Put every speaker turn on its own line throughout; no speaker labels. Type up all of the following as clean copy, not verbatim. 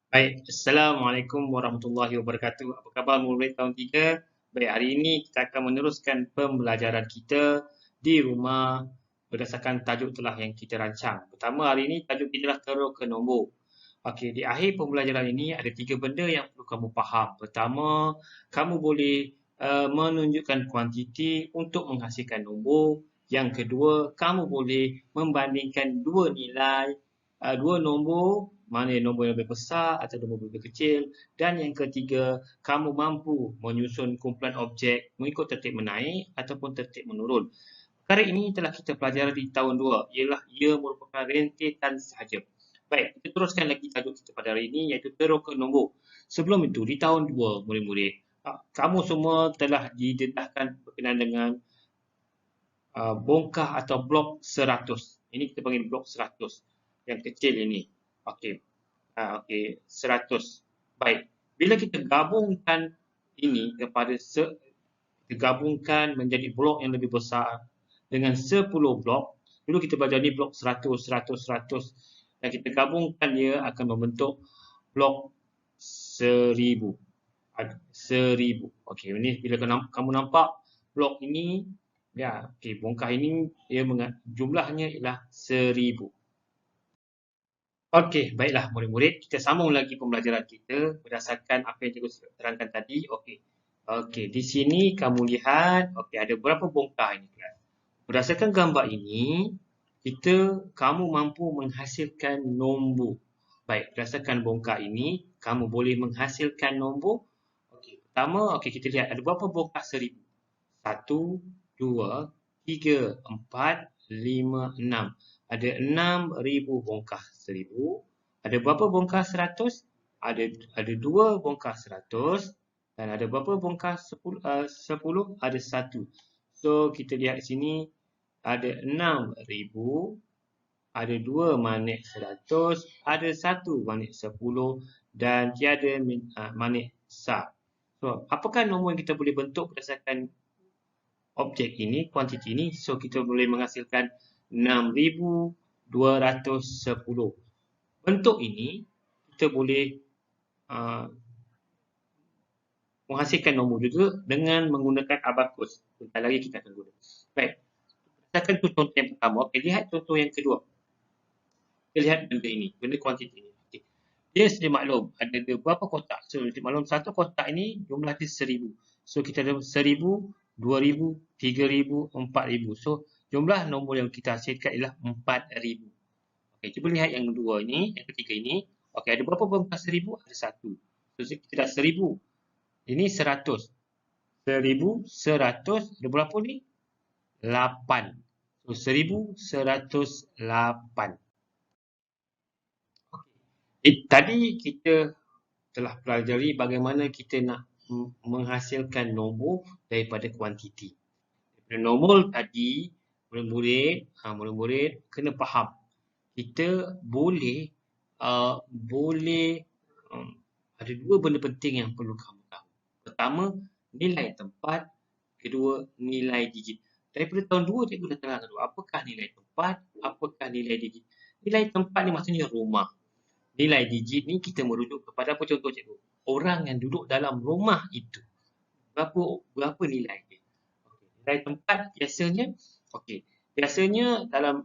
Baik, Assalamualaikum warahmatullahi wabarakatuh. Apa khabar murid tahun 3? Baik, hari ini kita akan meneruskan pembelajaran kita di rumah berdasarkan tajuk telah yang kita rancang. Pertama, hari ini tajuk kita adalah terus ke nombor. Okey, di akhir pembelajaran ini ada 3 benda yang perlu kamu faham. Pertama, kamu boleh menunjukkan kuantiti untuk menghasilkan nombor. Yang kedua, kamu boleh membandingkan dua nilai, dua nombor, mana yang nombor yang lebih besar atau nombor yang lebih kecil. Dan yang ketiga, kamu mampu menyusun kumpulan objek mengikut tertib menaik ataupun tertib menurun. Perkara ini telah kita pelajari di tahun 2, ialah ia merupakan rentetan sahaja. Baik, kita teruskan lagi tajuk kita pada hari ini iaitu terus ke nombor. Sebelum itu, di tahun 2, murid-murid, kamu semua telah didedahkan berkenaan dengan bongkah atau blok 100. Ini kita panggil blok 100. Yang kecil ini. Okey. Okey, 100. Baik. Bila kita gabungkan ini kepada kita gabungkan menjadi blok yang lebih besar dengan 10 blok. Dulu kita belajar ni blok 100, 100, 100. Dan kita gabungkan dia akan membentuk blok 1000. 1000. Okey, ini bila kamu nampak blok ini, ya, okey, bongkah ini dia jumlahnya ialah 1000. Okey, baiklah murid-murid, kita sambung lagi pembelajaran kita berdasarkan apa yang cikgu terangkan tadi. Okey. Okey, di sini kamu lihat, okey, ada berapa bongkah ini, kelas? Berdasarkan gambar ini, kamu mampu menghasilkan nombor. Baik, berdasarkan bongkah ini, kamu boleh menghasilkan nombor. Okey, pertama, okey, kita lihat ada berapa bongkah 1000? 1, 2, 3, 4, 5, 6. Ada 6,000 bongkah 1000. Ada berapa bongkah 100? Ada 2 bongkah 100. Dan ada berapa bongkah 10? Ada 1. So, kita lihat di sini ada 6,000. Ada 2 manik 100. Ada 1 manik 10. Dan tiada manik sah. So, apakah nombor yang kita boleh bentuk berdasarkan objek ini, kuantiti ini? So, kita boleh menghasilkan 6,210. Bentuk ini, kita boleh menghasilkan nombor juga dengan menggunakan abakus. Sebentar lagi kita akan guna. Baik. Berdasarkan contoh yang pertama. Okey, lihat contoh yang kedua. Kita lihat benda ini, benda kuantiti ini. Okay. Dia sedia maklum, ada berapa kotak? So, sedia maklum, satu kotak ini jumlah dia 1000. So, kita ada 1000, 2000, 3000, 4000. So, jumlah nombor yang kita hasilkan ialah 4000. Okey, cuba lihat yang kedua ini, yang ketiga ini. Okey, ada berapa bongkah 1000? Ada 1. So, kita dah 1000. Ini 100. 1100, ada berapa ni? 8. So, 1108. Tadi kita telah pelajari bagaimana kita nak menghasilkan nombor daripada kuantiti. Daripada nombor tadi, murid-murid kena faham. Kita boleh ada dua benda penting yang perlu kamu tahu. Pertama, nilai tempat. Kedua, nilai digit. Daripada tahun 2, cikgu dah terangkan dulu. Apakah nilai tempat? Apakah nilai digit? Nilai tempat ni maksudnya rumah. Nilai digit ni kita merujuk kepada apa contoh cikgu? Orang yang duduk dalam rumah itu. Berapa nilai dia? Okay. Nilai tempat biasanya dalam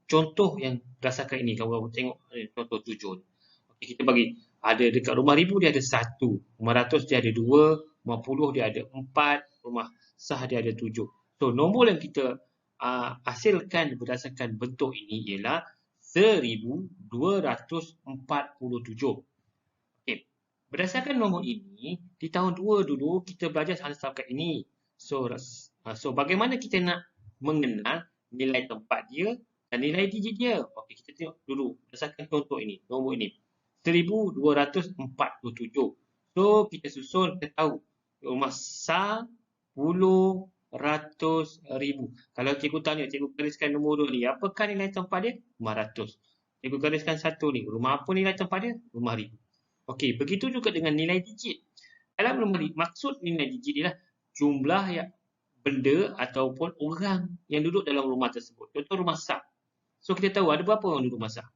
contoh yang berdasarkan ini, kalau tengok contoh 7. Okay, kita bagi ada dekat rumah 1000 dia ada 1, rumah 100 dia ada 2, rumah 10 dia ada 4, rumah sah dia ada 7. So nombor yang kita hasilkan berdasarkan bentuk ini ialah 1247. Okey. Berdasarkan nombor ini, di tahun 2 dulu kita belajar setakat ini. So bagaimana kita nak mengenal nilai tempat dia dan nilai digit dia? Okey, kita tengok dulu berdasarkan contoh ini, nombor ini. 1247. So kita susun, kita tahu rumah sah 10, 100, 1000. Kalau cikgu tanya, cikgu gariskan nombor 2 ni, apakah nilai tempat dia? Rumah 100. Cikgu gariskan 1 ni, rumah apa nilai tempat dia? Rumah 1000. Okey, begitu juga dengan nilai digit. Dalam nombor maksud nilai digit ialah jumlah yang benda ataupun orang yang duduk dalam rumah tersebut. Contoh rumah sah. So kita tahu ada berapa orang duduk rumah sah?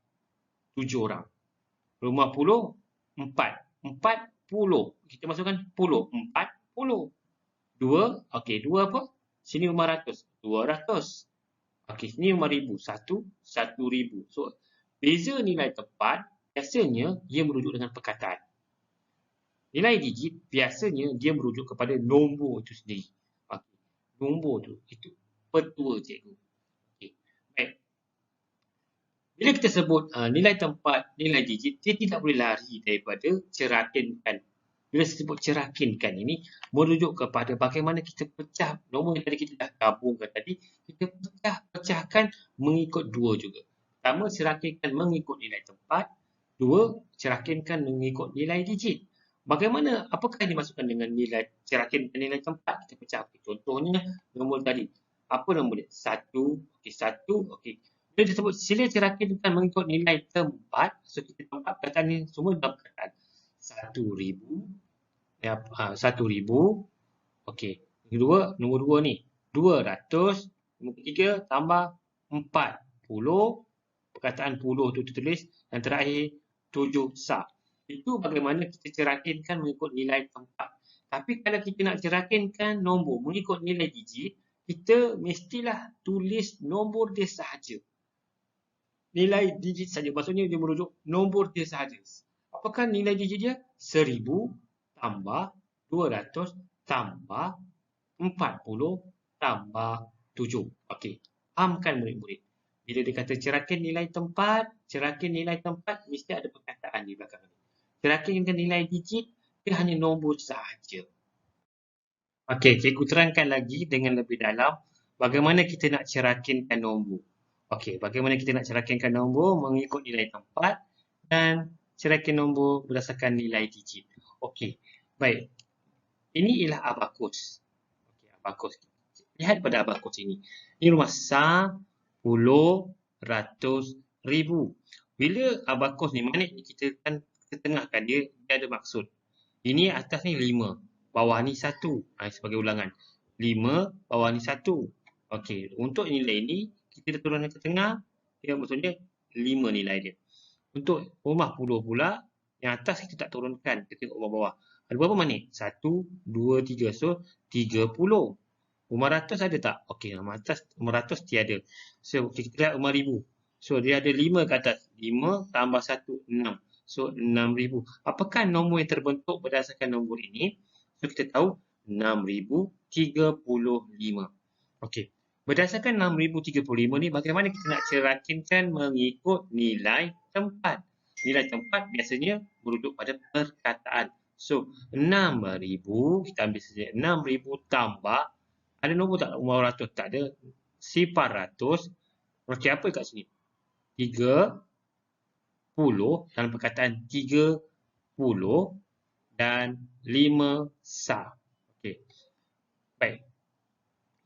7 orang. Rumah 10, 40. Kita masukkan puluh. 40. 2. Okey, 2 apa? Sini 500. 200. Okey, sini 5,000. 1,000. So, beza nilai tempat biasanya dia merujuk dengan perkataan. Nilai digit biasanya dia merujuk kepada nombor itu sendiri. Okey, nombor tu itu petua cikgu. Okey, baik. Bila kita sebut nilai tempat, nilai digit, dia tidak boleh lari daripada cerakinkan. Bila saya sebut cerakinkan ini, merujuk kepada bagaimana kita pecah nombor yang tadi kita dah gabungkan tadi, kita pecahkan mengikut dua juga. Pertama, cerakinkan mengikut nilai tempat. Dua, cerakinkan mengikut nilai digit. Bagaimana, apakah yang dimasukkan dengan nilai cerakinkan nilai tempat? Kita pecah. Contohnya, nombor tadi. Apa nombor dia? 1. Okey, 1. Okey. Bila disebut sila cerakinkan mengikut nilai tempat, so kita tempat perkataan ni semua dalam perkataan 1,000. 1,000. Okey. Nombor 2 ni 200. Nombor 3 tambah 40. Perkataan puluh tu ditulis. Dan terakhir 7 sah. Itu bagaimana kita cerakinkan mengikut nilai tempat. Tapi kalau kita nak cerakinkan nombor mengikut nilai digit, kita mestilah tulis nombor dia sahaja. Nilai digit saja. Maksudnya dia merujuk nombor dia sahaja. Apakah nilai digit dia? 1,000 tambah 200 tambah 40 tambah 7. Okey. Fahamkan murid-murid. Bila dia kata cerakin nilai tempat, mesti ada perkataan di belakang. Cerakinkan nilai digit, dia hanya nombor sahaja. Okey, cikgu terangkan lagi dengan lebih dalam bagaimana kita nak cerakinkan nombor. Okey, bagaimana kita nak cerakinkan nombor mengikut nilai tempat dan cerakin nombor berdasarkan nilai digit. Okey, baik. Ini ialah abakus. Okey, abakus. Lihat pada abakus ini. Ini rumah sah, puluh, ratus, ribu. Bila abakus ni, mana kita kan ketengahkan dia ada maksud. Ini atas ni 5, bawah ni 1. Sebagai ulangan. 5, bawah ni 1. Okey, untuk nilai ni kita turunkan ke tengah, dia maksudnya 5 nilai dia. Untuk rumah puluh pula, yang atas kita tak turunkan, kita tengok bawah-bawah. Ada berapa minit? 1, 2, 3. So, 30. Rumah ratus ada tak? Okey, rumah ratus tiada. So, kita lihat rumah ribu. So, dia ada 5 ke atas. 5 tambah 1, 6. So, 6,000. Apakah nombor yang terbentuk berdasarkan nombor ini? So, kita tahu 6,035. Okey. Berdasarkan 6,035 ni, bagaimana kita nak cerakinkan mengikut nilai tempat? Nilai tempat biasanya merujuk pada perkataan. So, 6,000, kita ambil saja 6,000 tambah, ada nombor tak? Nombor ratus tak ada. 400. Okey, apa kat sini? 30 dalam perkataan 30 dan 5 sah. Okey. Baik.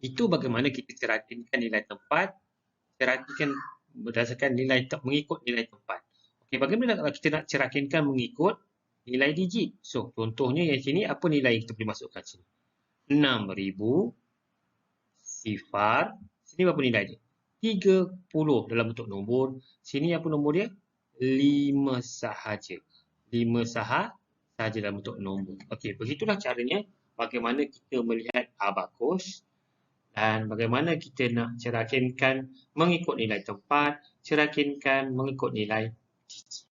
Itu bagaimana kita cerakinkan nilai tempat, cerakinkan berdasarkan nilai mengikut nilai tempat. Okey, bagaimana kalau kita nak cerakinkan mengikut nilai digit? So, contohnya yang sini apa nilai yang kita boleh masukkan sini? 6,000 sifar. Sini berapa nilai dia? 30 dalam bentuk nombor. Sini apa nombor dia? 5 sahaja. 5 sahaja dalam bentuk nombor. Okey, begitulah caranya bagaimana kita melihat abakus. Dan bagaimana kita nak cerakinkan mengikut nilai tempat, cerakinkan mengikut nilai digit.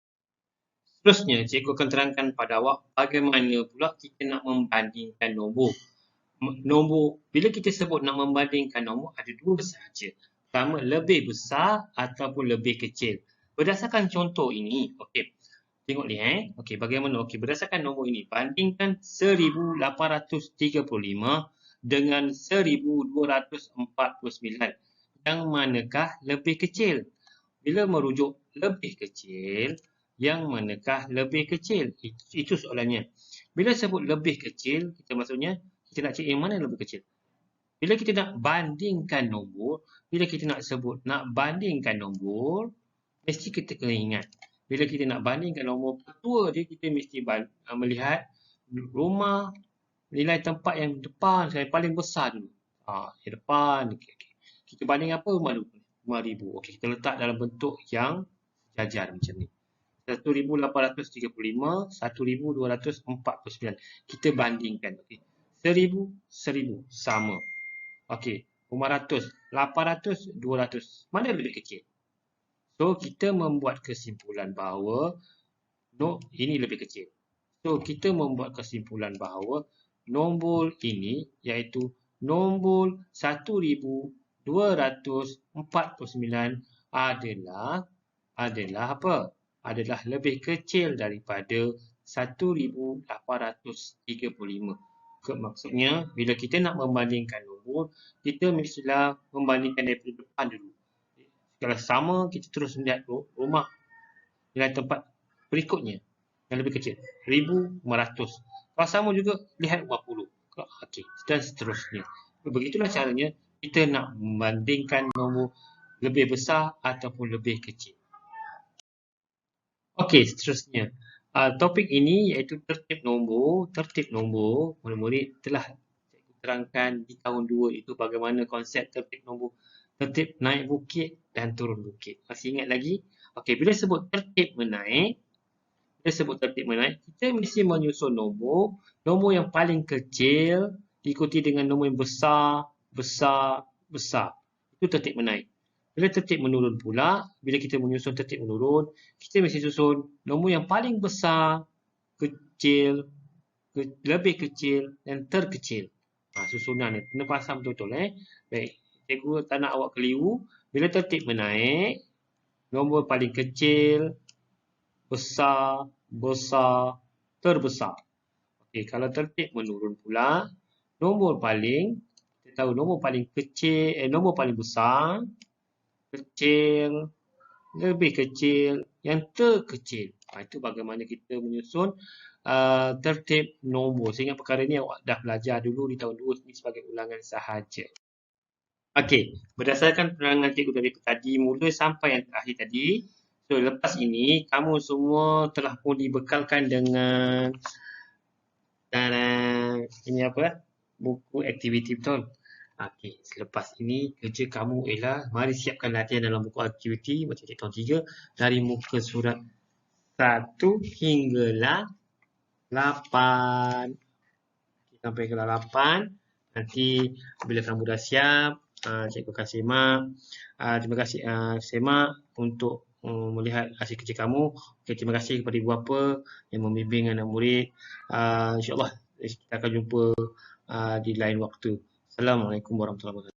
Seterusnya, cikgu akan terangkan pada awak bagaimana pula kita nak membandingkan nombor. Bila kita sebut nak membandingkan nombor, ada dua sahaja. Pertama, lebih besar ataupun lebih kecil. Berdasarkan contoh ini, okey. Tengok ni Okey, bagaimana? Okey, berdasarkan nombor ini, bandingkan 1,835 dengan 1,249. Yang manakah lebih kecil? Bila merujuk lebih kecil, yang manakah lebih kecil? Itu soalannya. Bila sebut lebih kecil, kita maksudnya kita nak cek yang mana yang lebih kecil. Bila kita nak bandingkan nombor, bila kita nak sebut nak bandingkan nombor, mesti kita kena ingat. Bila kita nak bandingkan nombor petua dia, kita mesti melihat rumah nilai tempat yang depan, yang paling besar dulu. Yang depan. Okay. Kita banding apa? Rumah 5,000. Okey, kita letak dalam bentuk yang sejajar macam ni. 1,835, 1,249. Kita bandingkan. Okay. 1,000, 1,000. Sama. Okey. 500, 800, 200. Mana lebih kecil? So, kita membuat kesimpulan bahawa ini lebih kecil. So, kita membuat kesimpulan bahawa nombor ini iaitu nombor 1,249 adalah apa? Adalah lebih kecil daripada 1,835. Maksudnya, bila kita nak membandingkan nombor, kita mestilah membandingkan daripada depan dulu. Kalau sama, kita terus melihat rumah nilai tempat berikutnya yang lebih kecil, 1,500. Kalau sama juga, lihat 50. Okey, dan seterusnya. Begitulah caranya kita nak membandingkan nombor lebih besar ataupun lebih kecil. Okey, seterusnya. Topik ini iaitu tertib nombor. Tertib nombor, murid-murid telah cikgu terangkan di tahun 2 itu bagaimana konsep tertib nombor. Tertib naik bukit dan turun bukit. Masih ingat lagi? Okey, bila sebut tertib menaik, kita mesti menyusun nombor yang paling kecil diikuti dengan nombor yang besar. Itu tertib menaik. Bila tertib menurun pula, bila kita menyusun tertib menurun, kita mesti susun nombor yang paling besar, kecil, lebih kecil dan terkecil. Susunan ni kena faham betul-betul. Baik, cikgu tak nak awak keliru. Bila tertib menaik, nombor paling kecil, besar, terbesar. Okey, kalau tertib menurun pula, nombor paling kecil, nombor paling besar, kecil, lebih kecil, yang terkecil. Itu bagaimana kita menyusun tertib nombor. Sehingga perkara ini awak dah belajar dulu di tahun 2 ini sebagai ulangan sahaja. Okey, berdasarkan penerangan cikgu dari tadi, mula sampai yang terakhir tadi. So, lepas ini, kamu semua telah pun dibekalkan dengan ini apa? Buku aktiviti, betul? Okey, selepas ini kerja kamu ialah mari siapkan latihan dalam buku aktiviti macam tahun 3 dari muka surat 1 hinggalah 8. Sampai ke 8. Nanti bila kamu dah siap, cikgu akan semak. Terima kasih semak untuk melihat hasil kerja kamu. Okay, terima kasih kepada ibu bapa yang membimbing anak murid. InsyaAllah kita akan jumpa di lain waktu. Assalamualaikum warahmatullahi wabarakatuh.